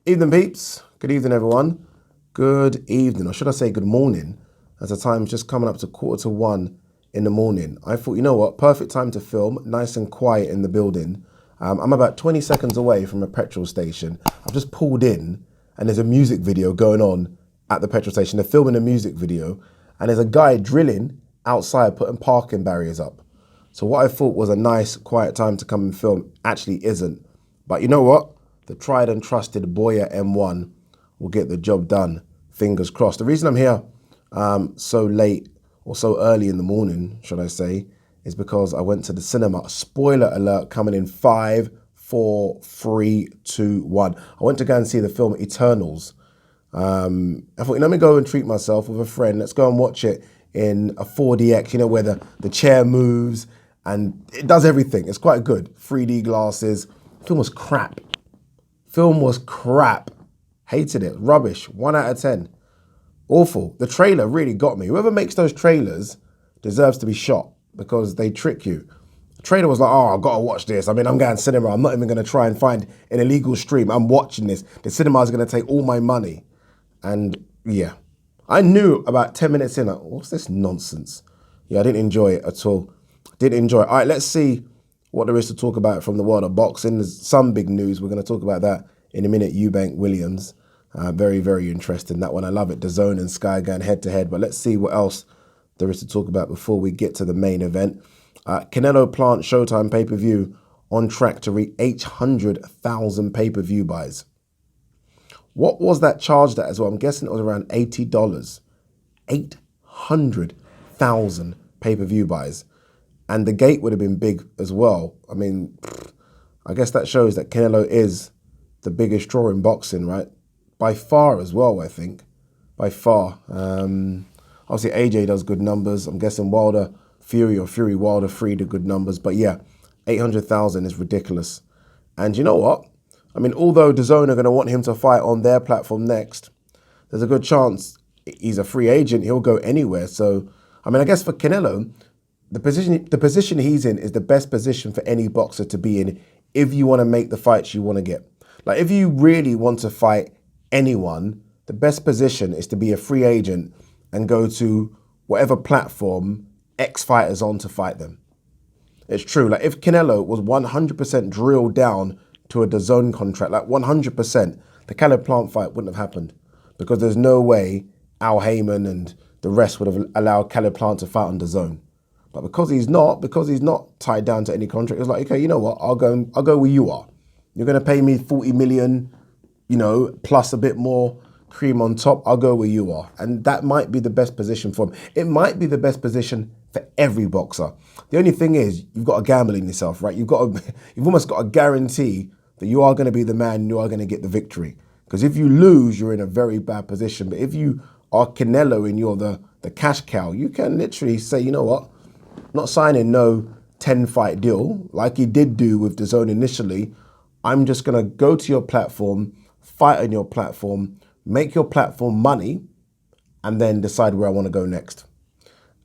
Evening, peeps. Good evening, everyone. Good evening, or should I say good morning, as the time's just coming up to 1:45 in the morning. I thought, you know what, perfect time to film, nice and quiet in the building. I'm about 20 seconds away from a petrol station. I've just pulled in, and there's a music video going on at the petrol station. They're filming a music video, and there's a guy drilling outside, putting parking barriers up. So what I thought was a nice, quiet time to come and film actually isn't. But you know what? The tried and trusted Boya M1 will get the job done. Fingers crossed. The reason I'm here so late or so early in the morning, should I say, is because I went to the cinema. Spoiler alert, coming in 5, 4, 3, 2, 1. I went to go and see the film Eternals. I thought, let me go and treat myself with a friend. Let's go and watch it in a 4DX, you know, where the chair moves and it does everything. It's quite good. 3D glasses. The film was crap. Film was crap. Hated it. Rubbish. 1 out of 10. Awful. The trailer really got me. Whoever makes those trailers deserves to be shot because they trick you. The trailer was like, oh, I've got to watch this. I mean, I'm going to cinema. I'm not even going to try and find an illegal stream. I'm watching this. The cinema is going to take all my money. And yeah, I knew about 10 minutes in, like, what's this nonsense? Yeah, I didn't enjoy it at all. Didn't enjoy it. All right, let's see what there is to talk about from the world of boxing. There's some big news. We're going to talk about that in a minute. Eubank Williams. Very, very interesting. That one, I love it. DAZN and Sky going head to head. But let's see what else there is to talk about before we get to the main event. CANELO-PLANT Showtime pay-per-view on track to reach 800,000 pay-per-view buys. What was that charged at as well? I'm guessing it was around $80. 800,000 pay-per-view buys. And the gate would have been big as well. I mean, I guess that shows that Canelo is the biggest draw in boxing, right? By far as well, I think. By far. Obviously, AJ does good numbers. I'm guessing Wilder, Fury or Fury Wilder, 3 do good numbers. But yeah, 800,000 is ridiculous. And you know what? I mean, although DAZN are going to want him to fight on their platform next, there's a good chance he's a free agent. He'll go anywhere. So, I mean, I guess for Canelo, the position he's in is the best position for any boxer to be in if you want to make the fights you want to get. Like, if you really want to fight anyone, the best position is to be a free agent and go to whatever platform X fighter's on to fight them. It's true. Like, if Canelo was 100% drilled down to a DAZN contract, like 100%, the CANELO-PLANT fight wouldn't have happened because there's no way Al Heyman and the rest would have allowed CANELO-PLANT to fight on DAZN. But because he's not tied down to any contract, it's like, okay, you know what? I'll go where you are. You're going to pay me 40 million, you know, plus a bit more cream on top. I'll go where you are. And that might be the best position for him. It might be the best position for every boxer. The only thing is, you've got to gamble in yourself, right? You've almost got to guarantee that you are going to be the man and you are going to get the victory. Because if you lose, you're in a very bad position. But if you are Canelo and you're the cash cow, you can literally say, you know what? Not signing no 10-fight deal like he did do with DAZN initially. I'm just going to go to your platform, fight on your platform, make your platform money, and then decide where I want to go next.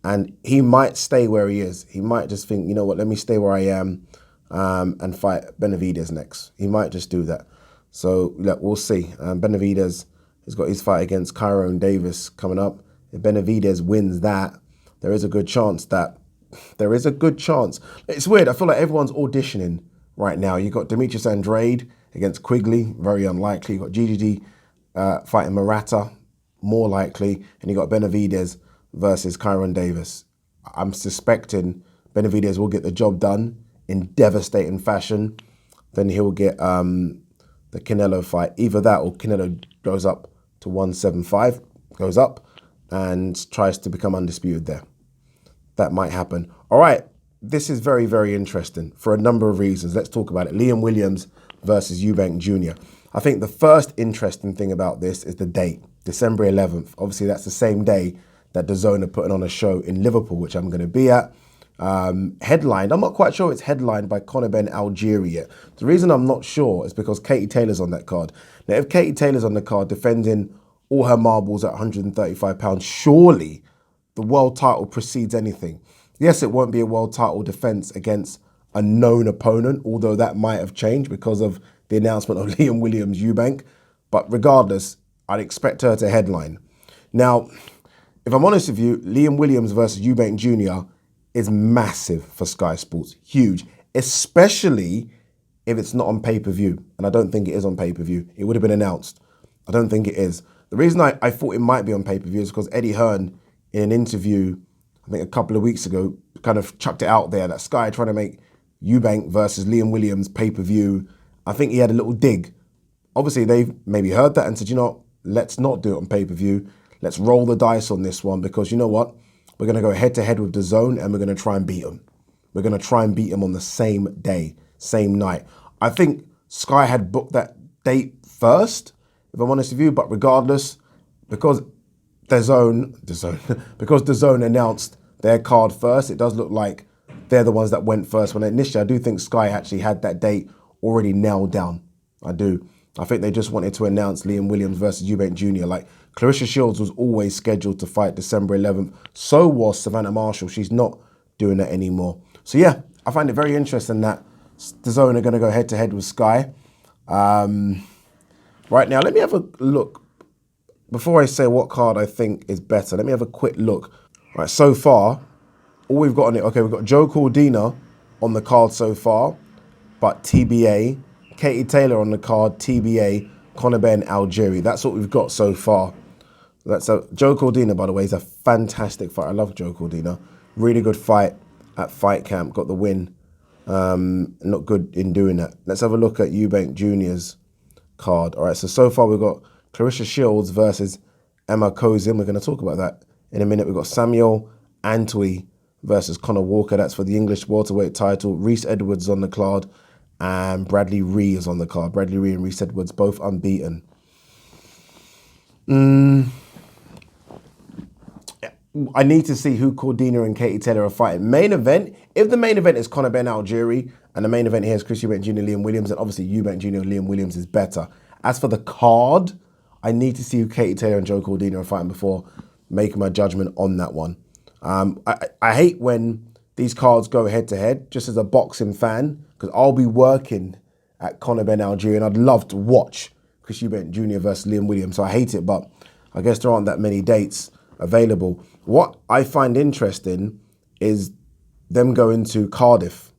And he might stay where he is. He might just think, you know what, let me stay where I am and fight Benavidez next. He might just do that. So look, we'll see. Benavidez has got his fight against Kyron Davis coming up. If Benavidez wins that, there is a good chance. It's weird. I feel like everyone's auditioning right now. You got Demetrius Andrade against Quigley, very unlikely. You got GGG fighting Murata, more likely, and you got Benavidez versus Kyron Davis. I'm suspecting Benavidez will get the job done in devastating fashion. Then he'll get the Canelo fight. Either that or Canelo goes up to 175, goes up and tries to become undisputed there. That might happen. All right, this is very, very interesting for a number of reasons. Let's talk about it. Liam Williams versus Eubank Jr. I think the first interesting thing about this is the date, December 11th. Obviously, that's the same day that DAZN are putting on a show in Liverpool, which I'm going to be at. Headlined, I'm not quite sure it's headlined by Conor Ben Algieri yet. The reason I'm not sure is because Katie Taylor's on that card. Now, if Katie Taylor's on the card defending all her marbles at 135 pounds, surely the world title precedes anything. Yes, it won't be a world title defense against a known opponent, although that might have changed because of the announcement of Liam Williams Eubank. But regardless, I'd expect her to headline. Now, if I'm honest with you, Liam Williams versus Eubank Jr. is massive for Sky Sports. Huge. Especially if it's not on pay-per-view. And I don't think it is on pay-per-view. It would have been announced. I don't think it is. The reason I thought it might be on pay-per-view is because Eddie Hearn, in an interview, I think a couple of weeks ago, kind of chucked it out there that Sky are trying to make Eubank versus Liam Williams pay-per-view. I think he had a little dig. Obviously, they've maybe heard that and said, you know, let's not do it on pay-per-view. Let's roll the dice on this one because you know what? We're going to go head-to-head with DAZN and we're going to try and beat them. We're going to try and beat them on the same day, same night. I think Sky had booked that date first, if I'm honest with you, but regardless, because DAZN announced their card first, it does look like they're the ones that went first. When initially, I do think Sky actually had that date already nailed down. I do. I think they just wanted to announce Liam Williams versus Eubank Jr. Like Clarissa Shields was always scheduled to fight December 11th. So was Savannah Marshall. She's not doing that anymore. So yeah, I find it very interesting that DAZN are going to go head to head with Sky. Right now, let me have a look. Before I say what card I think is better, let me have a quick look. Right, so far, all we've got on it, okay, we've got Joe Cordina on the card so far, but TBA. Katie Taylor on the card, TBA, Conor Ben Algieri. That's what we've got so far. Joe Cordina, by the way, is a fantastic fight. I love Joe Cordina. Really good fight at Fight Camp. Got the win. Not good in doing that. Let's have a look at Eubank Jr.'s card. All right, so far we've got Clarissa Shields versus Emma Kozin. We're going to talk about that in a minute. We've got Samuel Antwi versus Conor Walker. That's for the English welterweight title. Reese Edwards on the card. And Bradley Ree is on the card. Bradley Ree and Reese Edwards, both unbeaten. I need to see who Cordina and Katie Taylor are fighting. Main event, if the main event is Conor Ben Algieri, and the main event here is Chris Eubank Jr., Liam Williams, then obviously Eubank Jr. and Liam Williams is better. As for the card, I need to see who Katie Taylor and Joe Cordina are fighting before making my judgment on that one. I hate when these cards go head-to-head, just as a boxing fan, because I'll be working at Conor Ben Algieri and I'd love to watch Chris Eubank Jr. versus Liam Williams. So I hate it, but I guess there aren't that many dates available. What I find interesting is them going to Cardiff.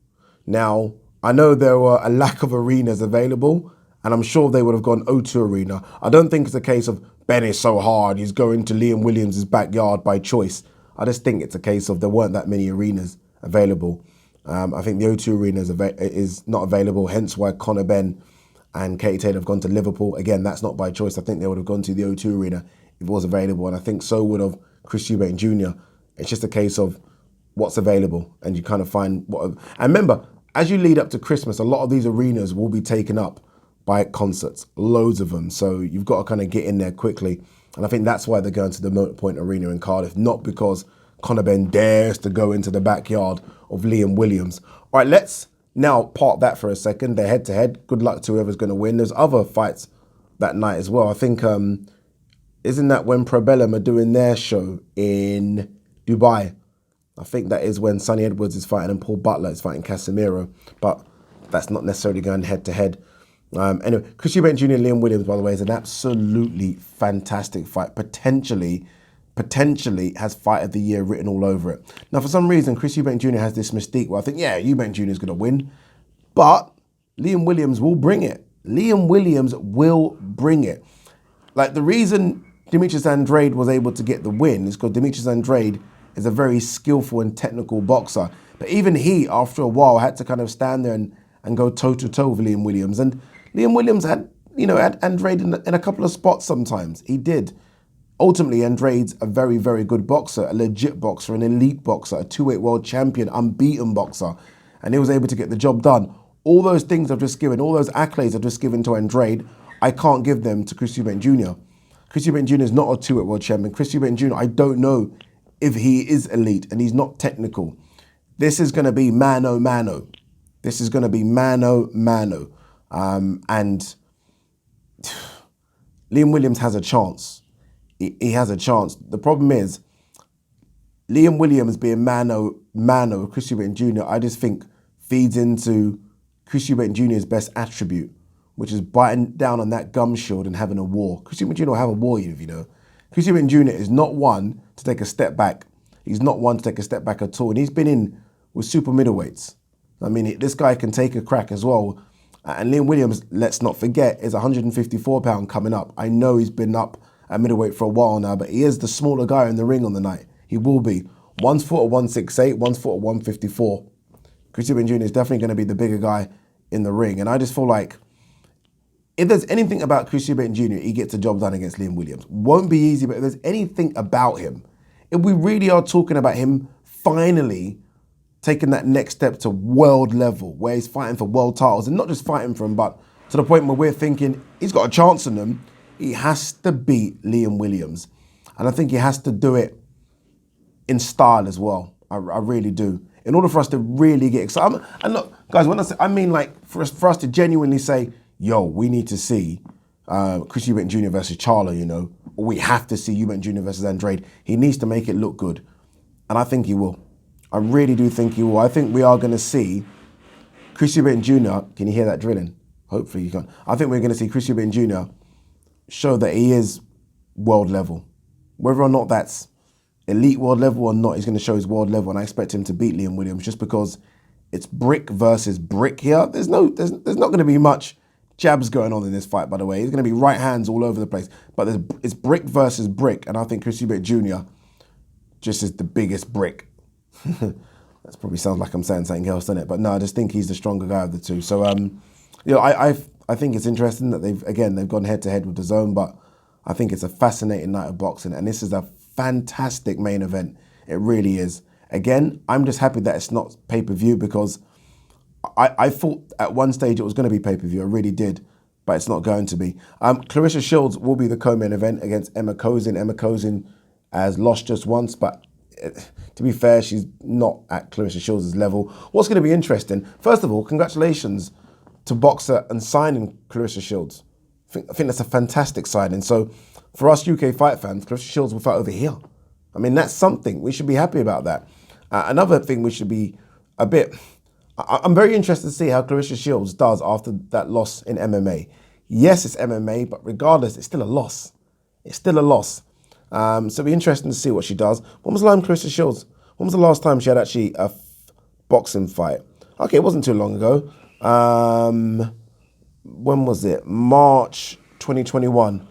Now, I know there were a lack of arenas available, and I'm sure they would have gone O2 Arena. I don't think it's a case of Ben is so hard, he's going to Liam Williams' backyard by choice. I just think it's a case of there weren't that many arenas available. I think the O2 Arena is not available, hence why Conor Ben and Katie Taylor have gone to Liverpool. Again, that's not by choice. I think they would have gone to the O2 Arena if it was available, and I think so would have Chris Eubank Jr. It's just a case of what's available, and you kind of find what. And remember, as you lead up to Christmas, a lot of these arenas will be taken up by concerts, loads of them. So you've got to kind of get in there quickly, and I think that's why they're going to the Moat Point Arena in Cardiff, not because Conor Ben dares to go into the backyard of Liam Williams. All right, let's now park that for a second. They're head-to-head. Good luck to whoever's going to win. There's other fights that night as well. I think, isn't that when Probellum are doing their show in Dubai? I think that is when Sonny Edwards is fighting and Paul Butler is fighting Casemiro, but that's not necessarily going head-to-head. Anyway, Chris Eubank Jr. and Liam Williams, by the way, is an absolutely fantastic fight. Potentially has Fight of the Year written all over it. Now, for some reason, Chris Eubank Jr. has this mystique where I think, yeah, Eubank Jr. is going to win, but Liam Williams will bring it. Liam Williams will bring it. Like, the reason Demetrius Andrade was able to get the win is because Demetrius Andrade is a very skillful and technical boxer. But even he, after a while, had to kind of stand there and go toe-to-toe with Liam Williams. And Liam Williams had Andrade in a couple of spots sometimes. He did. Ultimately, Andrade's a very, very good boxer, a legit boxer, an elite boxer, a two-weight world champion, unbeaten boxer. And he was able to get the job done. All those things I've just given, all those accolades I've just given to Andrade, I can't give them to Chris Eubank Jr. Chris Eubank Jr. is not a two-weight world champion. Chris Eubank Jr., I don't know if he is elite, and he's not technical. This is going to be mano-mano. This is going to be mano-mano. And Liam Williams has a chance. He has a chance. The problem is, Liam Williams being mano Chris Eubank Jr., I just think feeds into Chris Eubank Jr.'s best attribute, which is biting down on that gum shield and having a war. Chris Eubank Jr. will have a war, you know. Chris Eubank Jr. is not one to take a step back. He's not one to take a step back at all. And he's been in with super middleweights. I mean, this guy can take a crack as well. And Liam Williams, let's not forget, is 154 pound coming up. I know he's been up at middleweight for a while now, but he is the smaller guy in the ring on the night. He will be. One's fought at 168, one's fought at 154. Chris Eubank Jr. is definitely going to be the bigger guy in the ring. And I just feel like if there's anything about Chris Eubank Jr., he gets the job done against Liam Williams. Won't be easy, but if there's anything about him, if we really are talking about him finally taking that next step to world level, where he's fighting for world titles, and not just fighting for them, but to the point where we're thinking he's got a chance in them, he has to beat Liam Williams. And I think he has to do it in style as well. I really do. In order for us to really get excited. And look, guys, when I say, I mean like for us to genuinely say, yo, we need to see Chris Eubank Jr. versus Charlo, you know, or we have to see Eubank Jr. versus Andrade. He needs to make it look good. And I think he will. I really do think he will. I think we are going to see Chris Eubank Jr. Can you hear that drilling? Hopefully you can. I think we're going to see Chris Eubank Jr. show that he is world level. Whether or not that's elite world level or not, he's going to show his world level, and I expect him to beat Liam Williams just because it's brick versus brick here. There's not going to be much jabs going on in this fight, by the way. It's going to be right hands all over the place, but it's brick versus brick, and I think Chris Eubank Jr. just is the biggest brick. That probably sounds like I'm saying something else, doesn't it? But no, I just think he's the stronger guy of the two. So, you know, I think it's interesting that they've gone head to head with DAZN, but I think it's a fascinating night of boxing, and this is a fantastic main event. It really is. Again, I'm just happy that it's not pay-per-view because I thought at one stage it was going to be pay-per-view. I really did, but it's not going to be. Clarissa Shields will be the co-main event against Emma Kozin. Emma Kozin has lost just once, but to be fair, she's not at Clarissa Shields' level. What's going to be interesting, first of all, congratulations to Boxer and signing Clarissa Shields. I think that's a fantastic signing. So for us UK fight fans, Clarissa Shields will fight over here. I mean, that's something. We should be happy about that. Another thing we should be a bit... I'm very interested to see how Clarissa Shields does after that loss in MMA. Yes, it's MMA, but regardless, it's still a loss. It's still a loss. So it'll be interesting to see what she does. When was the last time Clarissa Shields? When was the last time she had actually a boxing fight? Okay, it wasn't too long ago. When was it? March 2021.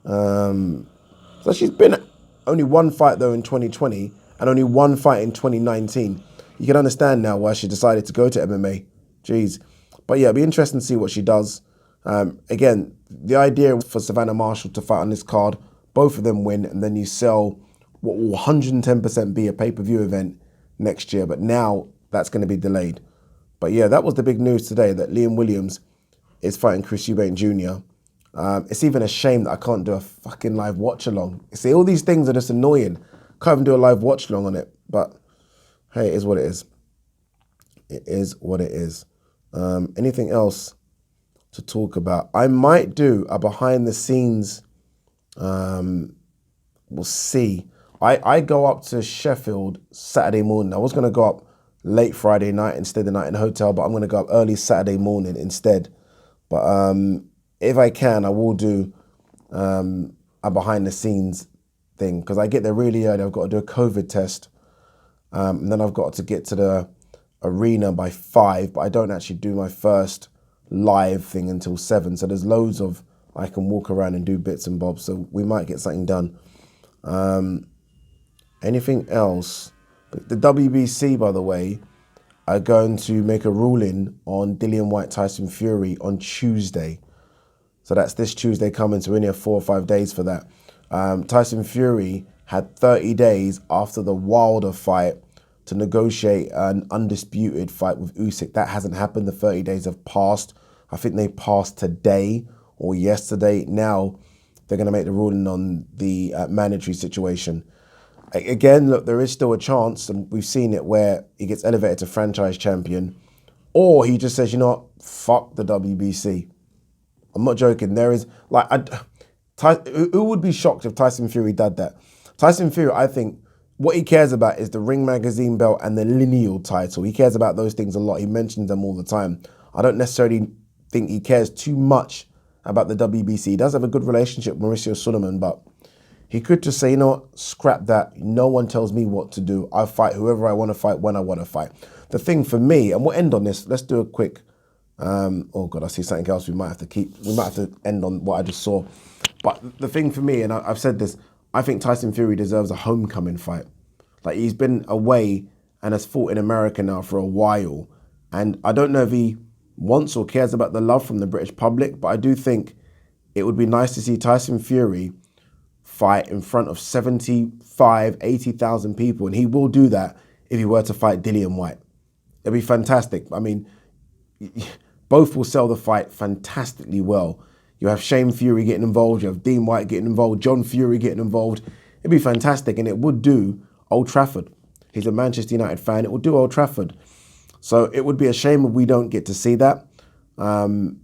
So she's been only one fight though in 2020 and only one fight in 2019. You can understand now why she decided to go to MMA. Jeez. But yeah, it'll be interesting to see what she does. Again, the idea for Savannah Marshall to fight on this card, both of them win, and then you sell what will 110% be a pay-per-view event next year. But now that's going to be delayed. But yeah, that was the big news today, that Liam Williams is fighting Chris Eubank Jr. It's even a shame that I can't do a fucking live watch-along. See, all these things are just annoying. Can't even do a live watch-along on it. But hey, it is what it is. It is what it is. Anything else to talk about? I might do a behind-the-scenes... we'll see. I go up to Sheffield Saturday morning. I was going to go up late Friday night and stay the night in a hotel, but I'm going to go up early Saturday morning instead. But if I can, I will do a behind-the-scenes thing because I get there really early. I've got to do a COVID test, and then I've got to get to the arena by 5, but I don't actually do my first live thing until 7. So there's loads of I can walk around and do bits and bobs. So we might get something done. Anything else? The WBC, by the way, are going to make a ruling on Dillian Whyte Tyson Fury on Tuesday. So that's this Tuesday coming, so we only have 4 or 5 days for that. Tyson Fury had 30 days after the Wilder fight to negotiate an undisputed fight with Usyk. That hasn't happened. The 30 days have passed. I think they passed today or yesterday. Now they're going to make the ruling on the mandatory situation. Again, look, there is still a chance, and we've seen it, where he gets elevated to franchise champion, or he just says, you know what, fuck the WBC. I'm not joking. There is, like, who would be shocked if Tyson Fury did that? Tyson Fury, I think, what he cares about is the Ring Magazine belt and the lineal title. He cares about those things a lot. He mentions them all the time. I don't necessarily think he cares too much about the WBC. He does have a good relationship with Mauricio Sulaiman, but he could just say, you know what, scrap that. No one tells me what to do. I fight whoever I want to fight when I want to fight. The thing for me, and we'll end on this. Let's do a quick. Oh God, I see something else. We might have to end on what I just saw. But the thing for me, and I've said this, I think Tyson Fury deserves a homecoming fight. Like, he's been away and has fought in America now for a while. And I don't know if he wants or cares about the love from the British public, but I do think it would be nice to see Tyson Fury fight in front of 75, 80,000 people. And he will do that if he were to fight Dillian White. It'd be fantastic. I mean, both will sell the fight fantastically well. You have Shane Fury getting involved, you have Dean White getting involved, John Fury getting involved. It'd be fantastic, and it would do Old Trafford. He's a Manchester United fan. It would do Old Trafford. So it would be a shame if we don't get to see that. Bob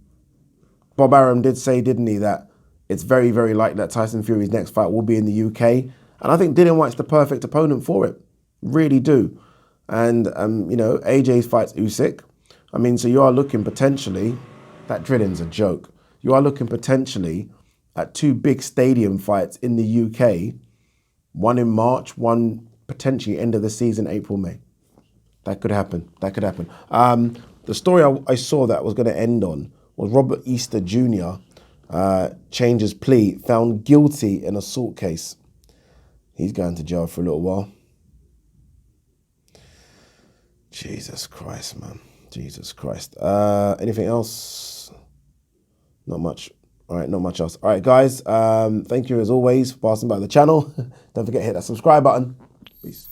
Arum did say, didn't he, that it's very, very likely that Tyson Fury's next fight will be in the UK. And I think Dillian White's the perfect opponent for it. Really do. And, you know, AJ's fights Usyk. I mean, so you are looking potentially, that drilling's a joke. You are looking potentially at two big stadium fights in the UK, one in March, one potentially end of the season, April, May. That could happen. That could happen. The story I saw that was going to end on was Robert Easter Jr. Changes plea, found guilty in assault case. He's going to jail for a little while. Jesus Christ, man. Jesus Christ. Anything else? Not much. All right, not much else. All right, guys. Thank you as always for passing by the channel. Don't forget to hit that subscribe button. Peace.